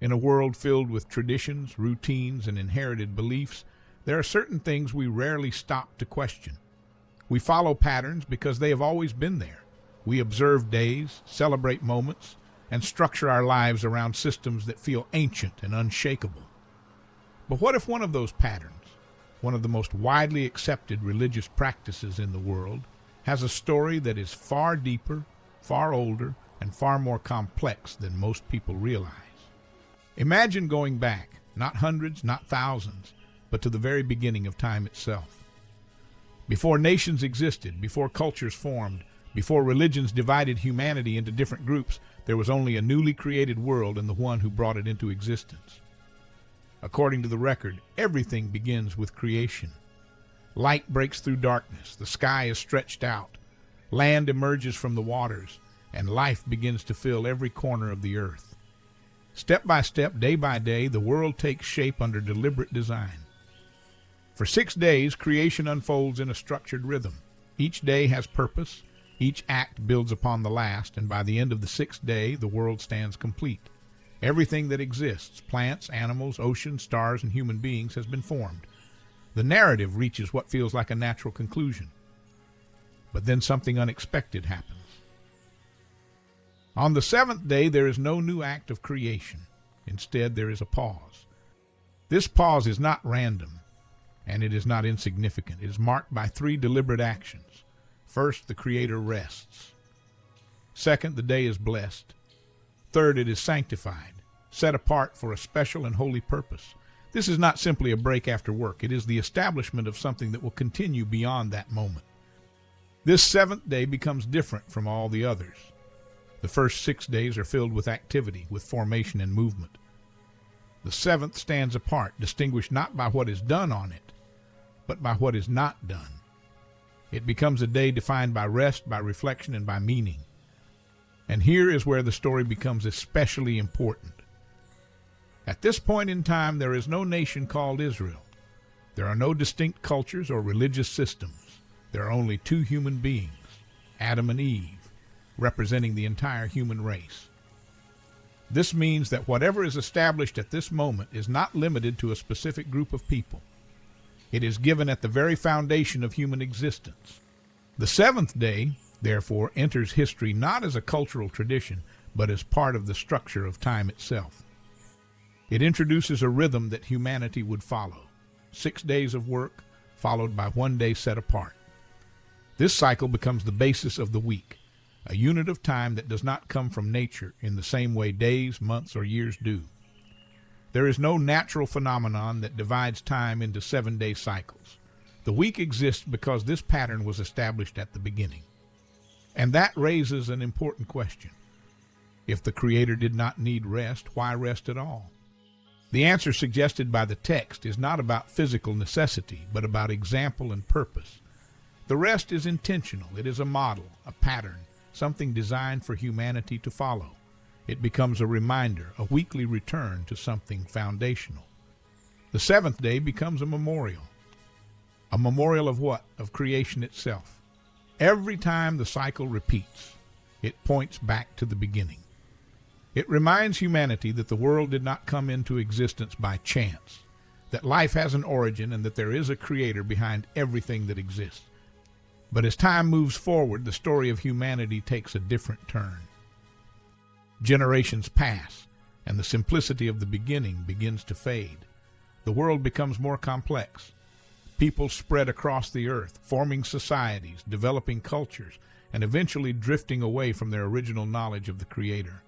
In a world filled with traditions, routines, and inherited beliefs, there are certain things we rarely stop to question. We follow patterns because they have always been there. We observe days, celebrate moments, and structure our lives around systems that feel ancient and unshakable. But what if one of those patterns, one of the most widely accepted religious practices in the world, has a story that is far deeper, far older, and far more complex than most people realize? Imagine going back, not hundreds, not thousands, but to the very beginning of time itself. Before nations existed, before cultures formed, before religions divided humanity into different groups, there was only a newly created world and the one who brought it into existence. According to the record, everything begins with creation. Light breaks through darkness, the sky is stretched out, land emerges from the waters, and life begins to fill every corner of the earth. Step by step, day by day, the world takes shape under deliberate design. For 6 days, creation unfolds in a structured rhythm. Each day has purpose, each act builds upon the last, and by the end of the 6th day, the world stands complete. Everything that exists, plants, animals, oceans, stars, and human beings, has been formed. The narrative reaches what feels like a natural conclusion. But then something unexpected happens. On the 7th day, there is no new act of creation. Instead, there is a pause. This pause is not random, and it is not insignificant. It is marked by 3 deliberate actions. First, the Creator rests. Second, the day is blessed. Third, it is sanctified, set apart for a special and holy purpose. This is not simply a break after work. It is the establishment of something that will continue beyond that moment. This 7th day becomes different from all the others. The first 6 days are filled with activity, with formation and movement. The 7th stands apart, distinguished not by what is done on it, but by what is not done. It becomes a day defined by rest, by reflection, and by meaning. And here is where the story becomes especially important. At this point in time, there is no nation called Israel. There are no distinct cultures or religious systems. There are only 2 human beings, Adam and Eve, representing the entire human race. This means that whatever is established at this moment is not limited to a specific group of people. It is given at the very foundation of human existence. The 7th day, therefore, enters history not as a cultural tradition, but as part of the structure of time itself. It introduces a rhythm that humanity would follow. 6 days of work, followed by 1 day set apart. This cycle becomes the basis of the week, a unit of time that does not come from nature in the same way days, months, or years do. There is no natural phenomenon that divides time into 7-day cycles. The week exists because this pattern was established at the beginning. And that raises an important question. If the Creator did not need rest, why rest at all? The answer suggested by the text is not about physical necessity, but about example and purpose. The rest is intentional. It is a model, a pattern, something designed for humanity to follow. It becomes a reminder, a weekly return to something foundational. The 7th day becomes a memorial. A memorial of what? Of creation itself. Every time the cycle repeats, it points back to the beginning. It reminds humanity that the world did not come into existence by chance, that life has an origin and that there is a Creator behind everything that exists. But as time moves forward, the story of humanity takes a different turn. Generations pass, and the simplicity of the beginning begins to fade. The world becomes more complex. People spread across the earth, forming societies, developing cultures, and eventually drifting away from their original knowledge of the Creator.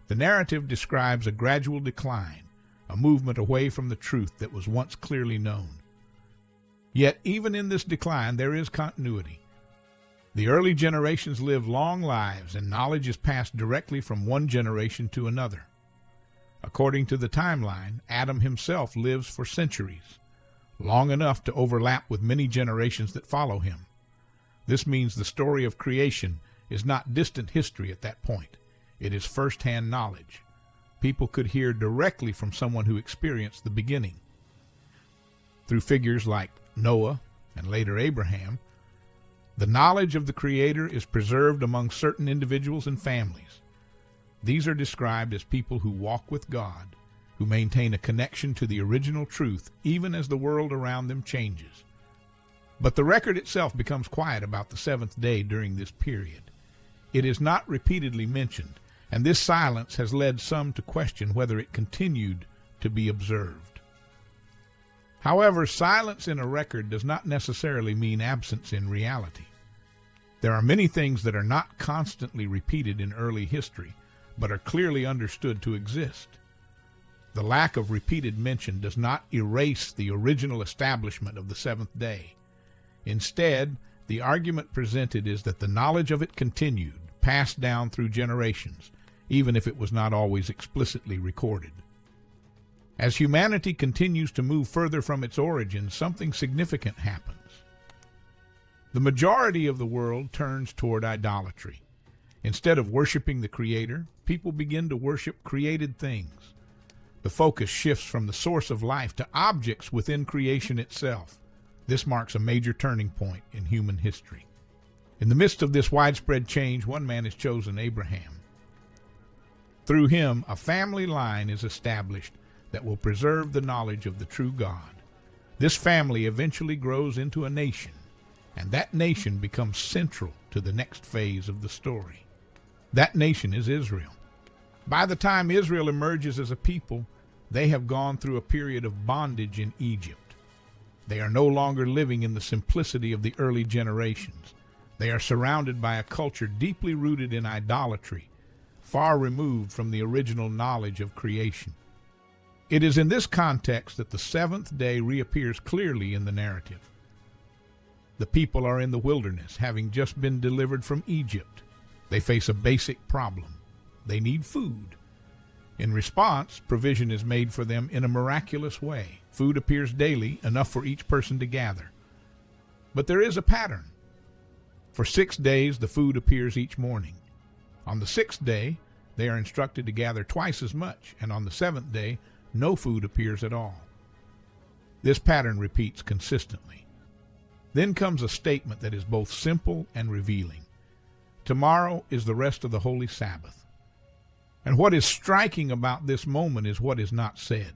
The narrative describes a gradual decline, a movement away from the truth that was once clearly known. Yet, even in this decline, there is continuity. The early generations lived long lives, and knowledge is passed directly from one generation to another. According to the timeline, Adam himself lives for centuries, long enough to overlap with many generations that follow him. This means the story of creation is not distant history at that point. It is first-hand knowledge. People could hear directly from someone who experienced the beginning. Through figures like Noah and later Abraham, the knowledge of the Creator is preserved among certain individuals and families. These are described as people who walk with God, who maintain a connection to the original truth even as the world around them changes. But the record itself becomes quiet about the seventh day during this period. It is not repeatedly mentioned, and this silence has led some to question whether it continued to be observed. However, silence in a record does not necessarily mean absence in reality. There are many things that are not constantly repeated in early history, but are clearly understood to exist. The lack of repeated mention does not erase the original establishment of the seventh day. Instead, the argument presented is that the knowledge of it continued, passed down through generations, even if it was not always explicitly recorded. As humanity continues to move further from its origins, something significant happens. The majority of the world turns toward idolatry. Instead of worshiping the Creator, people begin to worship created things. The focus shifts from the source of life to objects within creation itself. This marks a major turning point in human history. In the midst of this widespread change, one man is chosen, Abraham. Through him, a family line is established that will preserve the knowledge of the true God. This family eventually grows into a nation, and that nation becomes central to the next phase of the story. That nation is Israel. By the time Israel emerges as a people, they have gone through a period of bondage in Egypt. They are no longer living in the simplicity of the early generations. They are surrounded by a culture deeply rooted in idolatry, far removed from the original knowledge of creation. It is in this context that the seventh day reappears clearly in the narrative. The people are in the wilderness, having just been delivered from Egypt. They face a basic problem. They need food. In response, provision is made for them in a miraculous way. Food appears daily, enough for each person to gather. But there is a pattern. For 6 days, the food appears each morning. On the sixth day, they are instructed to gather twice as much, and on the seventh day, no food appears at all. This pattern repeats consistently. Then comes a statement that is both simple and revealing. Tomorrow is the rest of the Holy Sabbath. And what is striking about this moment is what is not said.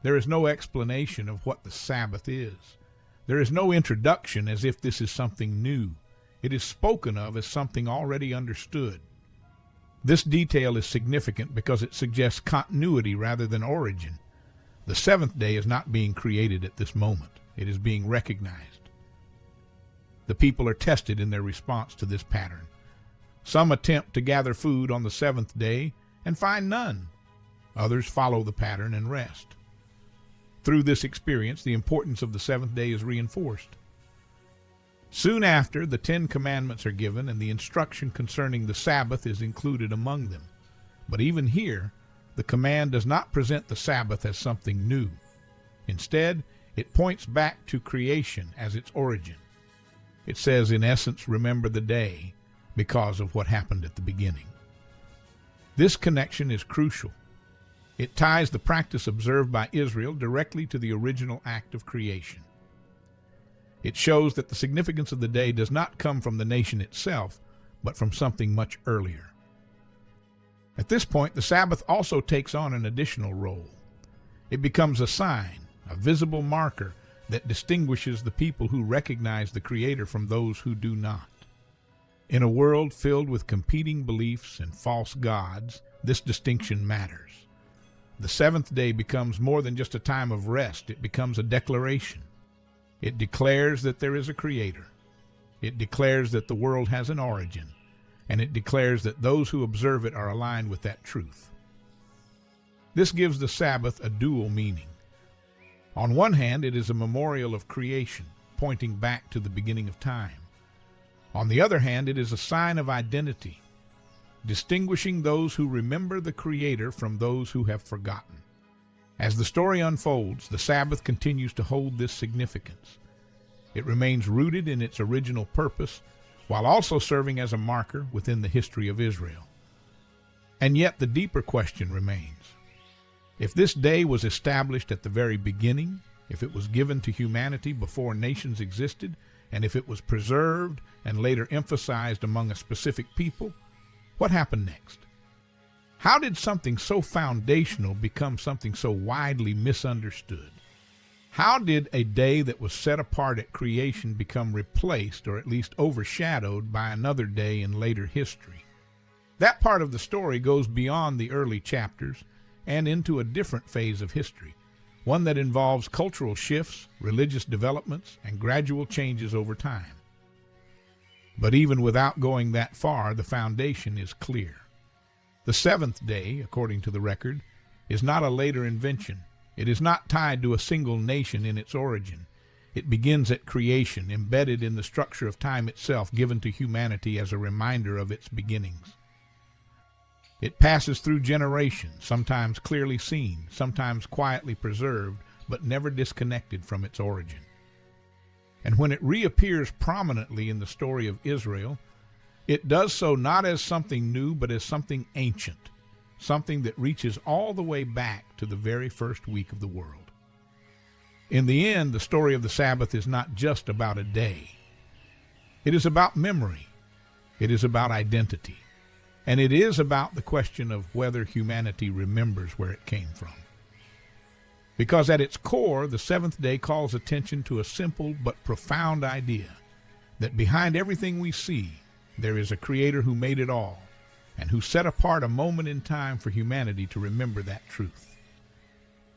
There is no explanation of what the Sabbath is. There is no introduction as if this is something new. It is spoken of as something already understood. This detail is significant because it suggests continuity rather than origin. The seventh day is not being created at this moment. It is being recognized. The people are tested in their response to this pattern. Some attempt to gather food on the seventh day and find none. Others follow the pattern and rest. Through this experience, the importance of the seventh day is reinforced. Soon after, the 10 Commandments are given, and the instruction concerning the Sabbath is included among them. But even here, the command does not present the Sabbath as something new. Instead, it points back to creation as its origin. It says, in essence, remember the day, because of what happened at the beginning. This connection is crucial. It ties the practice observed by Israel directly to the original act of creation. It shows that the significance of the day does not come from the nation itself, but from something much earlier. At this point, the Sabbath also takes on an additional role. It becomes a sign, a visible marker that distinguishes the people who recognize the Creator from those who do not. In a world filled with competing beliefs and false gods, this distinction matters. The seventh day becomes more than just a time of rest. It becomes a declaration. It declares that there is a Creator. It declares that the world has an origin, and it declares that those who observe it are aligned with that truth. This gives the Sabbath a dual meaning. On one hand, it is a memorial of creation, pointing back to the beginning of time. On the other hand, it is a sign of identity, distinguishing those who remember the Creator from those who have forgotten. As the story unfolds, the Sabbath continues to hold this significance. It remains rooted in its original purpose, while also serving as a marker within the history of Israel. And yet the deeper question remains. If this day was established at the very beginning, if it was given to humanity before nations existed, and if it was preserved and later emphasized among a specific people, what happened next? How did something so foundational become something so widely misunderstood? How did a day that was set apart at creation become replaced, or at least overshadowed, by another day in later history? That part of the story goes beyond the early chapters and into a different phase of history, one that involves cultural shifts, religious developments, and gradual changes over time. But even without going that far, the foundation is clear. The seventh day, according to the record, is not a later invention. It is not tied to a single nation in its origin. It begins at creation, embedded in the structure of time itself, given to humanity as a reminder of its beginnings. It passes through generations, sometimes clearly seen, sometimes quietly preserved, but never disconnected from its origin. And when it reappears prominently in the story of Israel, it does so not as something new, but as something ancient, something that reaches all the way back to the very first week of the world. In the end, the story of the Sabbath is not just about a day. It is about memory. It is about identity. And it is about the question of whether humanity remembers where it came from. Because at its core, the seventh day calls attention to a simple but profound idea, that behind everything we see, there is a Creator who made it all, and who set apart a moment in time for humanity to remember that truth.